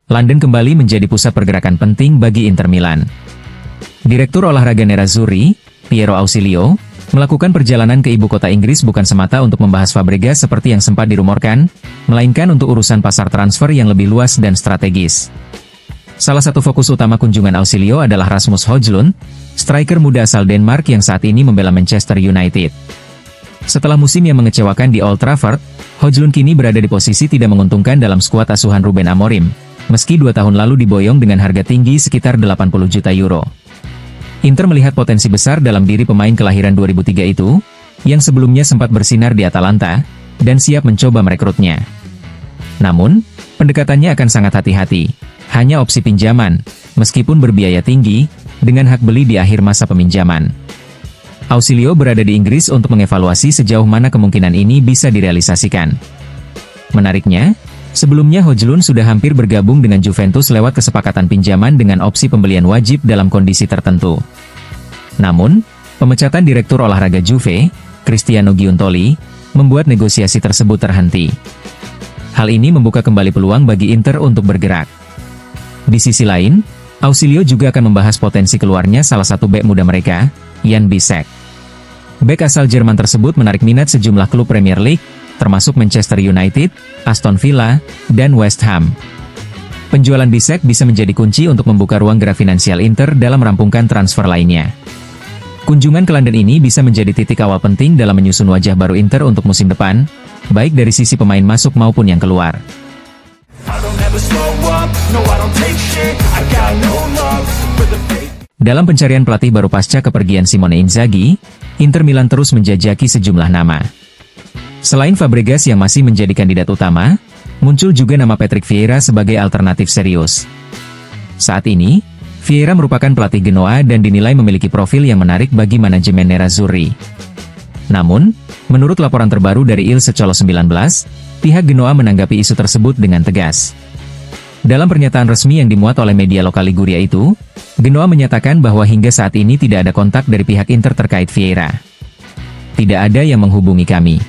London kembali menjadi pusat pergerakan penting bagi Inter Milan. Direktur olahraga Nerazzurri, Piero Ausilio, melakukan perjalanan ke ibu kota Inggris bukan semata untuk membahas Fabregas seperti yang sempat dirumorkan, melainkan untuk urusan pasar transfer yang lebih luas dan strategis. Salah satu fokus utama kunjungan Ausilio adalah Rasmus Højlund, striker muda asal Denmark yang saat ini membela Manchester United. Setelah musim yang mengecewakan di Old Trafford, Højlund kini berada di posisi tidak menguntungkan dalam skuad asuhan Ruben Amorim, meski 2 tahun lalu diboyong dengan harga tinggi sekitar 80 juta euro. Inter melihat potensi besar dalam diri pemain kelahiran 2003 itu, yang sebelumnya sempat bersinar di Atalanta, dan siap mencoba merekrutnya. Namun, pendekatannya akan sangat hati-hati. Hanya opsi pinjaman, meskipun berbiaya tinggi, dengan hak beli di akhir masa peminjaman. Ausilio berada di Inggris untuk mengevaluasi sejauh mana kemungkinan ini bisa direalisasikan. Menariknya, sebelumnya Højlund sudah hampir bergabung dengan Juventus lewat kesepakatan pinjaman dengan opsi pembelian wajib dalam kondisi tertentu. Namun, pemecatan direktur olahraga Juve, Cristiano Giuntoli, membuat negosiasi tersebut terhenti. Hal ini membuka kembali peluang bagi Inter untuk bergerak. Di sisi lain, Ausilio juga akan membahas potensi keluarnya salah satu bek muda mereka, Jan Bisek. Bek asal Jerman tersebut menarik minat sejumlah klub Premier League, termasuk Manchester United, Aston Villa, dan West Ham. Penjualan Bisek bisa menjadi kunci untuk membuka ruang gerak finansial Inter dalam merampungkan transfer lainnya. Kunjungan ke London ini bisa menjadi titik awal penting dalam menyusun wajah baru Inter untuk musim depan, baik dari sisi pemain masuk maupun yang keluar. Dalam pencarian pelatih baru pasca kepergian Simone Inzaghi, Inter Milan terus menjajaki sejumlah nama. Selain Fabregas yang masih menjadi kandidat utama, muncul juga nama Patrick Vieira sebagai alternatif serius. Saat ini, Vieira merupakan pelatih Genoa dan dinilai memiliki profil yang menarik bagi manajemen Nerazzurri. Namun, menurut laporan terbaru dari Il Secolo 19, pihak Genoa menanggapi isu tersebut dengan tegas. Dalam pernyataan resmi yang dimuat oleh media lokal Liguria itu, Genoa menyatakan bahwa hingga saat ini tidak ada kontak dari pihak Inter terkait Vieira. Tidak ada yang menghubungi kami.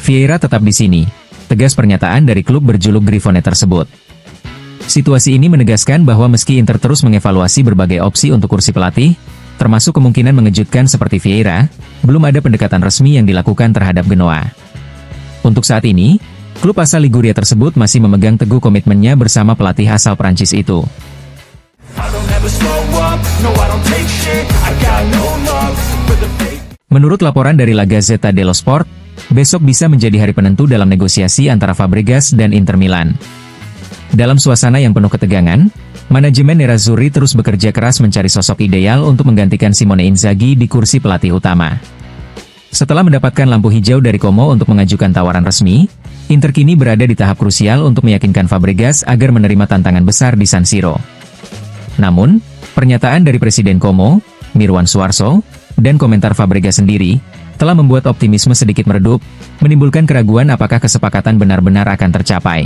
Vieira tetap di sini, tegas pernyataan dari klub berjuluk Grifone tersebut. Situasi ini menegaskan bahwa meski Inter terus mengevaluasi berbagai opsi untuk kursi pelatih, termasuk kemungkinan mengejutkan seperti Vieira, belum ada pendekatan resmi yang dilakukan terhadap Genoa. Untuk saat ini, klub asal Liguria tersebut masih memegang teguh komitmennya bersama pelatih asal Prancis itu. Menurut laporan dari La Gazzetta dello Sport, besok bisa menjadi hari penentu dalam negosiasi antara Fabregas dan Inter Milan. Dalam suasana yang penuh ketegangan, manajemen Nerazzurri terus bekerja keras mencari sosok ideal untuk menggantikan Simone Inzaghi di kursi pelatih utama. Setelah mendapatkan lampu hijau dari Como untuk mengajukan tawaran resmi, Inter kini berada di tahap krusial untuk meyakinkan Fabregas agar menerima tantangan besar di San Siro. Namun, pernyataan dari Presiden Como, Mirwan Suarso, dan komentar Fabregas sendiri, telah membuat optimisme sedikit meredup, menimbulkan keraguan apakah kesepakatan benar-benar akan tercapai.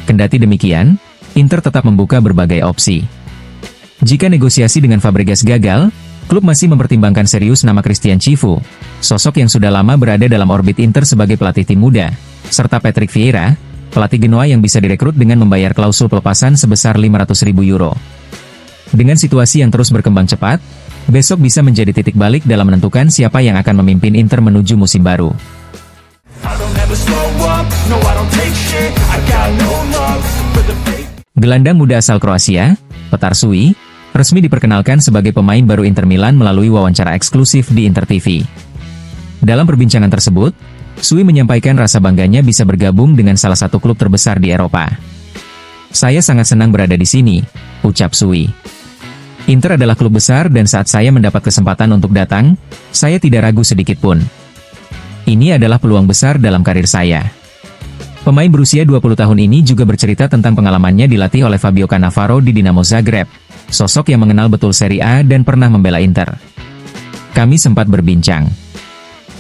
Kendati demikian, Inter tetap membuka berbagai opsi. Jika negosiasi dengan Fabregas gagal, klub masih mempertimbangkan serius nama Christian Cifu, sosok yang sudah lama berada dalam orbit Inter sebagai pelatih tim muda, serta Patrick Vieira, pelatih Genoa yang bisa direkrut dengan membayar klausul pelepasan sebesar 500.000 euro. Dengan situasi yang terus berkembang cepat, besok bisa menjadi titik balik dalam menentukan siapa yang akan memimpin Inter menuju musim baru. Gelandang muda asal Kroasia, Petar Sui, resmi diperkenalkan sebagai pemain baru Inter Milan melalui wawancara eksklusif di Inter TV. Dalam perbincangan tersebut, Sui menyampaikan rasa bangganya bisa bergabung dengan salah satu klub terbesar di Eropa. "Saya sangat senang berada di sini," ucap Sui. "Inter adalah klub besar dan saat saya mendapat kesempatan untuk datang, saya tidak ragu sedikit pun. Ini adalah peluang besar dalam karir saya." Pemain berusia 20 tahun ini juga bercerita tentang pengalamannya dilatih oleh Fabio Cannavaro di Dinamo Zagreb, sosok yang mengenal betul Serie A dan pernah membela Inter. "Kami sempat berbincang.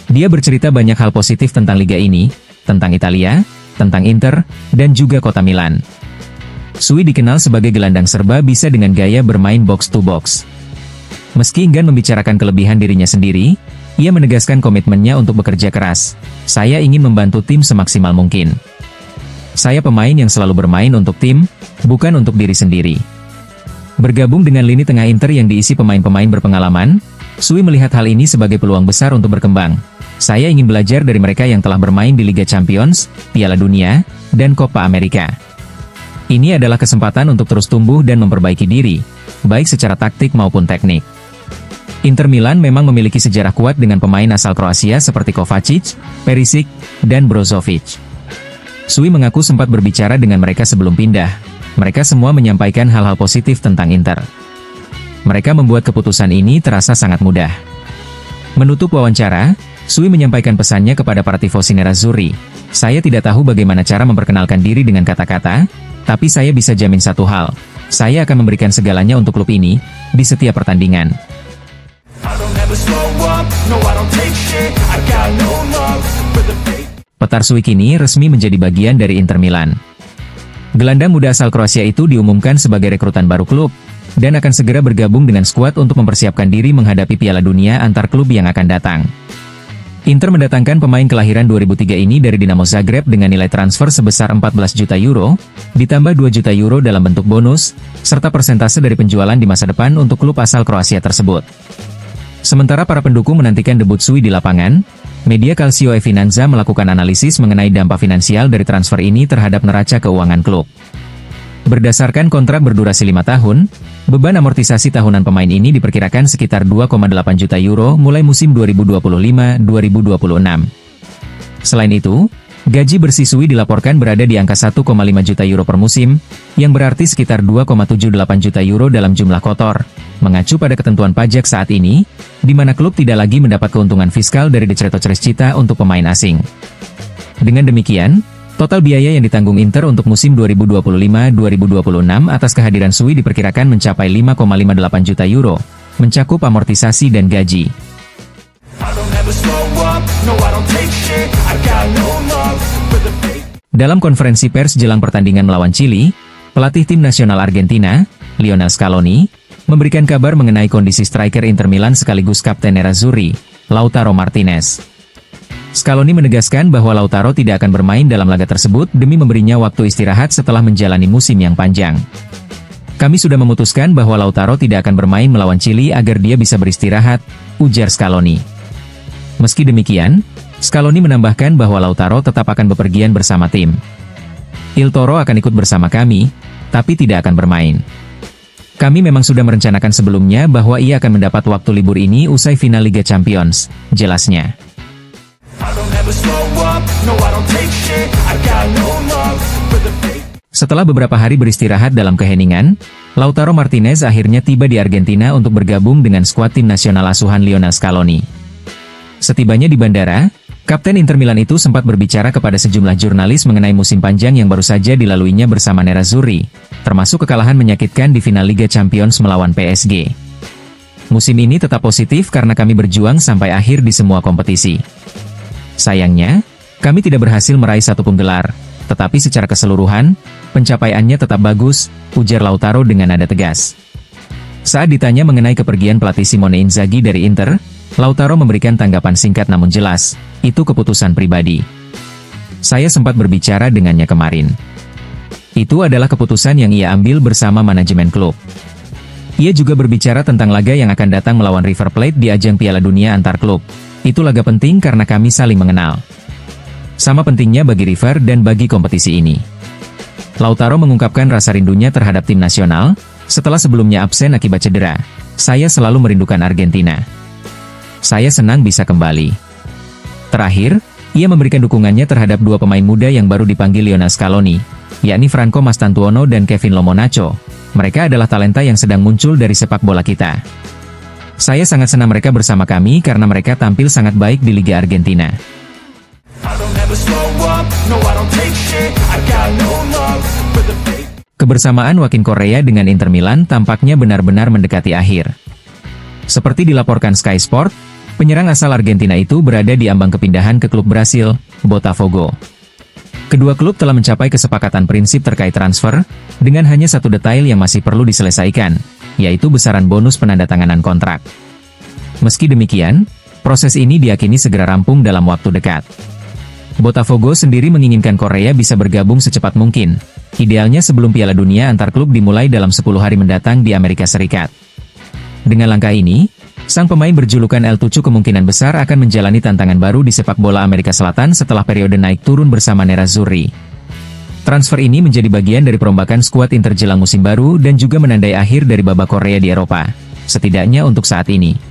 Dia bercerita banyak hal positif tentang liga ini, tentang Italia, tentang Inter, dan juga kota Milan." Sui dikenal sebagai gelandang serba bisa dengan gaya bermain box to box. Meski enggan membicarakan kelebihan dirinya sendiri, Ia menegaskan komitmennya untuk bekerja keras. Saya ingin membantu tim semaksimal mungkin. Saya pemain yang selalu bermain untuk tim, bukan untuk diri sendiri. Bergabung dengan lini tengah Inter yang diisi pemain-pemain berpengalaman, Sui melihat hal ini sebagai peluang besar untuk berkembang. Saya ingin belajar dari mereka yang telah bermain di Liga Champions, Piala Dunia, dan Copa America. Ini adalah kesempatan untuk terus tumbuh dan memperbaiki diri, baik secara taktik maupun teknik. Inter Milan memang memiliki sejarah kuat dengan pemain asal Kroasia seperti Kovacic, Perisic, dan Brozovic. Sui mengaku sempat berbicara dengan mereka sebelum pindah. Mereka semua menyampaikan hal-hal positif tentang Inter. Mereka membuat keputusan ini terasa sangat mudah. Menutup wawancara, Sui menyampaikan pesannya kepada para tifosi Nerazzurri. Saya tidak tahu bagaimana cara memperkenalkan diri dengan kata-kata, tapi saya bisa jamin satu hal, saya akan memberikan segalanya untuk klub ini, di setiap pertandingan. Petar Sui kini resmi menjadi bagian dari Inter Milan. Gelandang muda asal Kroasia itu diumumkan sebagai rekrutan baru klub, dan akan segera bergabung dengan skuad untuk mempersiapkan diri menghadapi Piala Dunia antar klub yang akan datang. Inter mendatangkan pemain kelahiran 2003 ini dari Dinamo Zagreb dengan nilai transfer sebesar 14 juta euro, ditambah 2 juta euro dalam bentuk bonus, serta persentase dari penjualan di masa depan untuk klub asal Kroasia tersebut. Sementara para pendukung menantikan debut Sui di lapangan, media Calcio e Finanza melakukan analisis mengenai dampak finansial dari transfer ini terhadap neraca keuangan klub. Berdasarkan kontrak berdurasi 5 tahun, beban amortisasi tahunan pemain ini diperkirakan sekitar 2,8 juta euro mulai musim 2025-2026. Selain itu, gaji bersih Sui dilaporkan berada di angka 1,5 juta euro per musim, yang berarti sekitar 2,78 juta euro dalam jumlah kotor, mengacu pada ketentuan pajak saat ini, di mana klub tidak lagi mendapat keuntungan fiskal dari Decreto Crescita untuk pemain asing. Dengan demikian, total biaya yang ditanggung Inter untuk musim 2025-2026 atas kehadiran Sui diperkirakan mencapai 5,58 juta euro, mencakup amortisasi dan gaji. Dalam konferensi pers jelang pertandingan melawan Chili, pelatih tim nasional Argentina, Lionel Scaloni, memberikan kabar mengenai kondisi striker Inter Milan sekaligus kapten Nerazzurri, Lautaro Martinez. Scaloni menegaskan bahwa Lautaro tidak akan bermain dalam laga tersebut demi memberinya waktu istirahat setelah menjalani musim yang panjang. Kami sudah memutuskan bahwa Lautaro tidak akan bermain melawan Chili agar dia bisa beristirahat, ujar Scaloni. Meski demikian, Scaloni menambahkan bahwa Lautaro tetap akan bepergian bersama tim. Il Toro akan ikut bersama kami, tapi tidak akan bermain. Kami memang sudah merencanakan sebelumnya bahwa ia akan mendapat waktu libur ini usai final Liga Champions, jelasnya. Setelah beberapa hari beristirahat dalam keheningan, Lautaro Martinez akhirnya tiba di Argentina untuk bergabung dengan skuad tim nasional asuhan Lionel Scaloni. Setibanya di bandara, Kapten Inter Milan itu sempat berbicara kepada sejumlah jurnalis mengenai musim panjang yang baru saja dilaluinya bersama Nerazzurri, termasuk kekalahan menyakitkan di final Liga Champions melawan PSG. Musim ini tetap positif karena kami berjuang sampai akhir di semua kompetisi. Sayangnya, kami tidak berhasil meraih satupun gelar, tetapi secara keseluruhan, pencapaiannya tetap bagus, ujar Lautaro dengan nada tegas. Saat ditanya mengenai kepergian pelatih Simone Inzaghi dari Inter, Lautaro memberikan tanggapan singkat namun jelas, itu keputusan pribadi. Saya sempat berbicara dengannya kemarin. Itu adalah keputusan yang ia ambil bersama manajemen klub. Ia juga berbicara tentang laga yang akan datang melawan River Plate di ajang Piala Dunia antar klub. Itu laga penting karena kami saling mengenal. Sama pentingnya bagi River dan bagi kompetisi ini. Lautaro mengungkapkan rasa rindunya terhadap tim nasional, setelah sebelumnya absen akibat cedera. Saya selalu merindukan Argentina. Saya senang bisa kembali. Terakhir, ia memberikan dukungannya terhadap dua pemain muda yang baru dipanggil Lionel Scaloni, yakni Franco Mastantuono dan Kevin Lomonaco. Mereka adalah talenta yang sedang muncul dari sepak bola kita. Saya sangat senang mereka bersama kami karena mereka tampil sangat baik di Liga Argentina. Kebersamaan Joaquin Correa dengan Inter Milan tampaknya benar-benar mendekati akhir. Seperti dilaporkan Sky Sport, penyerang asal Argentina itu berada di ambang kepindahan ke klub Brasil, Botafogo. Kedua klub telah mencapai kesepakatan prinsip terkait transfer, dengan hanya satu detail yang masih perlu diselesaikan, yaitu besaran bonus penandatanganan kontrak. Meski demikian, Proses ini diyakini segera rampung dalam waktu dekat. Botafogo sendiri menginginkan Korea bisa bergabung secepat mungkin, idealnya sebelum Piala Dunia antar klub dimulai dalam 10 hari mendatang di Amerika Serikat. Dengan langkah ini, sang pemain berjulukan El Tucu kemungkinan besar akan menjalani tantangan baru di sepak bola Amerika Selatan setelah periode naik turun bersama Nerazzurri. Transfer ini menjadi bagian dari perombakan skuad Inter jelang musim baru dan juga menandai akhir dari babak Korea di Eropa, setidaknya untuk saat ini.